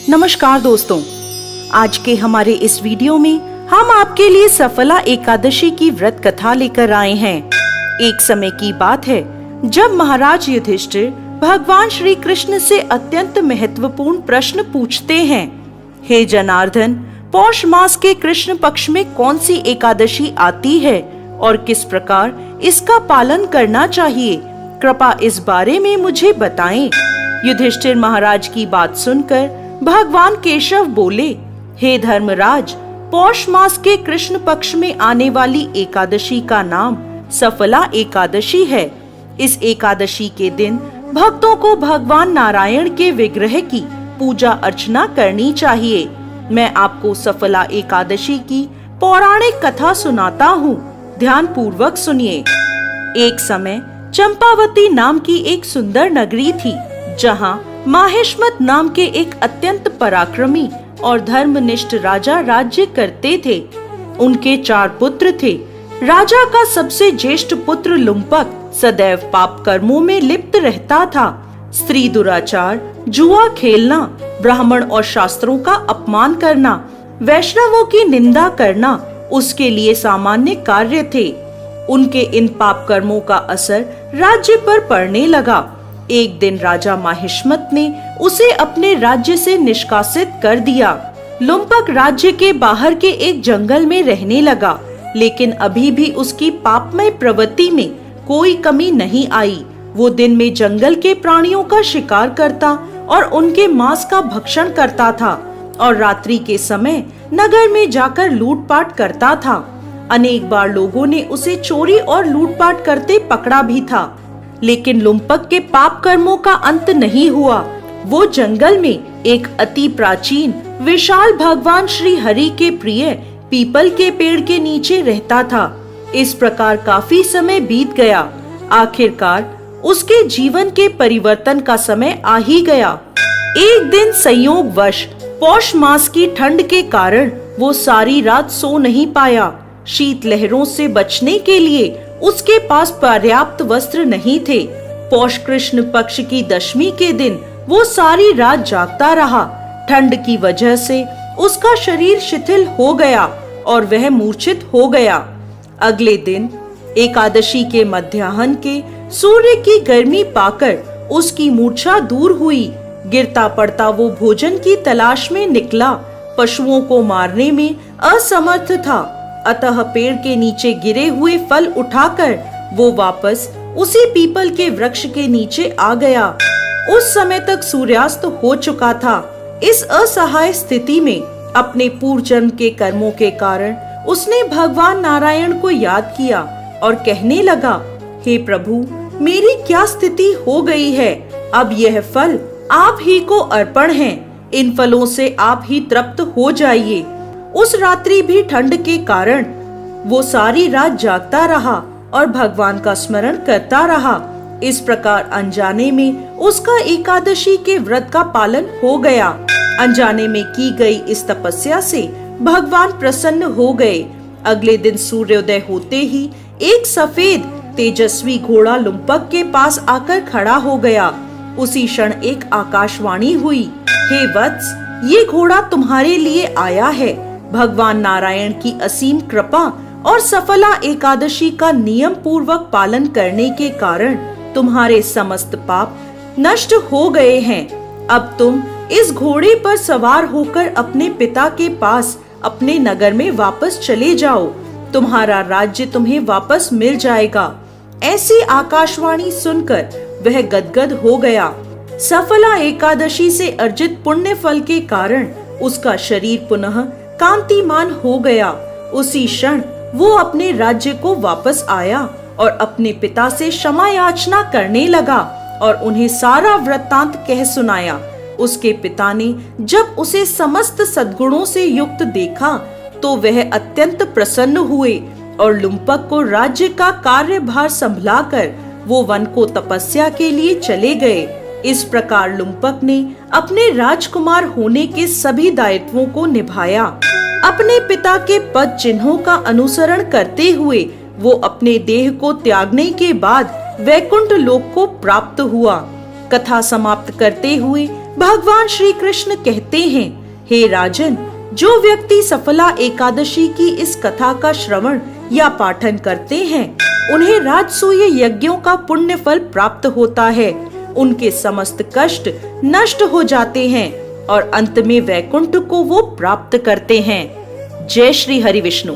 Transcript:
नमस्कार दोस्तों, आज के हमारे इस वीडियो में हम आपके लिए सफला एकादशी की व्रत कथा लेकर आए हैं। एक समय की बात है जब महाराज युधिष्ठिर भगवान श्री कृष्ण से अत्यंत महत्वपूर्ण प्रश्न पूछते हैं। हे जनार्दन, पौष मास के कृष्ण पक्ष में कौन सी एकादशी आती है और किस प्रकार इसका पालन करना चाहिए? कृपया इस बारे में मुझे बताएं। युधिष्ठिर महाराज की बात सुनकर भगवान केशव बोले, हे धर्मराज, पौष मास के कृष्ण पक्ष में आने वाली एकादशी का नाम सफला एकादशी है। इस एकादशी के दिन भक्तों को भगवान नारायण के विग्रह की पूजा अर्चना करनी चाहिए। मैं आपको सफला एकादशी की पौराणिक कथा सुनाता हूँ, ध्यान पूर्वक सुनिए। एक समय चंपावती नाम की एक सुंदर नगरी थी, जहाँ माहेश्मत नाम के एक अत्यंत पराक्रमी और धर्मनिष्ठ राजा राज्य करते थे। उनके 4 पुत्र थे। राजा का सबसे ज्येष्ठ पुत्र लुम्पक सदैव पाप कर्मों में लिप्त रहता था। स्त्री दुराचार, जुआ खेलना, ब्राह्मण और शास्त्रों का अपमान करना, वैष्णवों की निंदा करना उसके लिए सामान्य कार्य थे। उनके इन पाप कर्मों का असर राज्य पर पड़ने लगा। एक दिन राजा माहिष्मत ने उसे अपने राज्य से निष्कासित कर दिया। लुम्पक राज्य के बाहर के एक जंगल में रहने लगा, लेकिन अभी भी उसकी पापमय प्रवृत्ति में कोई कमी नहीं आई। वो दिन में जंगल के प्राणियों का शिकार करता और उनके मांस का भक्षण करता था, और रात्रि के समय नगर में जाकर लूटपाट करता था। अनेक बार लोगों ने उसे चोरी और लूटपाट करते पकड़ा भी था, लेकिन लुम्पक के पाप कर्मों का अंत नहीं हुआ। वो जंगल में एक अति प्राचीन विशाल भगवान श्री हरि के प्रिय पीपल के पेड़ के नीचे रहता था। इस प्रकार काफी समय बीत गया। आखिरकार उसके जीवन के परिवर्तन का समय आ ही गया। एक दिन संयोगवश पौष मास की ठंड के कारण वो सारी रात सो नहीं पाया। शीत लहरों से बचने के लिए उसके पास पर्याप्त वस्त्र नहीं थे। पौष कृष्ण पक्ष की दशमी के दिन वो सारी रात जागता रहा। ठंड की वजह से उसका शरीर शिथिल हो गया और वह मूर्छित हो गया। अगले दिन एकादशी के मध्याह्न के सूर्य की गर्मी पाकर उसकी मूर्छा दूर हुई। गिरता पड़ता वो भोजन की तलाश में निकला। पशुओं को मारने में असमर्थ था, अतः पेड़ के नीचे गिरे हुए फल उठाकर वो वापस उसी पीपल के वृक्ष के नीचे आ गया। उस समय तक सूर्यास्त हो चुका था। इस असहाय स्थिति में अपने पूर्व जन्म के कर्मों के कारण उसने भगवान नारायण को याद किया और कहने लगा, हे प्रभु, मेरी क्या स्थिति हो गई है? अब यह फल आप ही को अर्पण हैं। इन फलों से आप ही तृप्त हो जाइए। उस रात्रि भी ठंड के कारण वो सारी रात जागता रहा और भगवान का स्मरण करता रहा। इस प्रकार अनजाने में उसका एकादशी के व्रत का पालन हो गया। अनजाने में की गई इस तपस्या से भगवान प्रसन्न हो गए। अगले दिन सूर्योदय होते ही एक सफेद तेजस्वी घोड़ा लुम्पक के पास आकर खड़ा हो गया। उसी क्षण एक आकाशवाणी हुई, हे वत्स, ये घोड़ा तुम्हारे लिए आया है। भगवान नारायण की असीम कृपा और सफला एकादशी का नियम पूर्वक पालन करने के कारण तुम्हारे समस्त पाप नष्ट हो गए हैं। अब तुम इस घोड़े पर सवार होकर अपने पिता के पास अपने नगर में वापस चले जाओ। तुम्हारा राज्य तुम्हें वापस मिल जाएगा। ऐसी आकाशवाणी सुनकर वह गदगद हो गया। सफला एकादशी से अर्जित पुण्य फल के कारण उसका शरीर पुनः कांतिमान हो गया। उसी क्षण वो अपने राज्य को वापस आया और अपने पिता से क्षमा याचना करने लगा और उन्हें सारा वृत्तांत कह सुनाया। उसके पिता ने जब उसे समस्त सद्गुणों से युक्त देखा तो वह अत्यंत प्रसन्न हुए और लुम्पक को राज्य का कार्यभार संभलाकर वो वन को तपस्या के लिए चले गए। इस प्रकार लुम्पक ने अपने राजकुमार होने के सभी दायित्वों को निभाया। अपने पिता के पद चिन्हों का अनुसरण करते हुए वो अपने देह को त्यागने के बाद वैकुंठ लोक को प्राप्त हुआ। कथा समाप्त करते हुए भगवान श्री कृष्ण कहते हैं, हे राजन, जो व्यक्ति सफला एकादशी की इस कथा का श्रवण या पाठन करते हैं, उन्हें राजसूय यज्ञों का पुण्य फल प्राप्त होता है। उनके समस्त कष्ट नष्ट हो जाते हैं और अंत में वैकुंठ को वो प्राप्त करते हैं। जय श्री हरि विष्णु।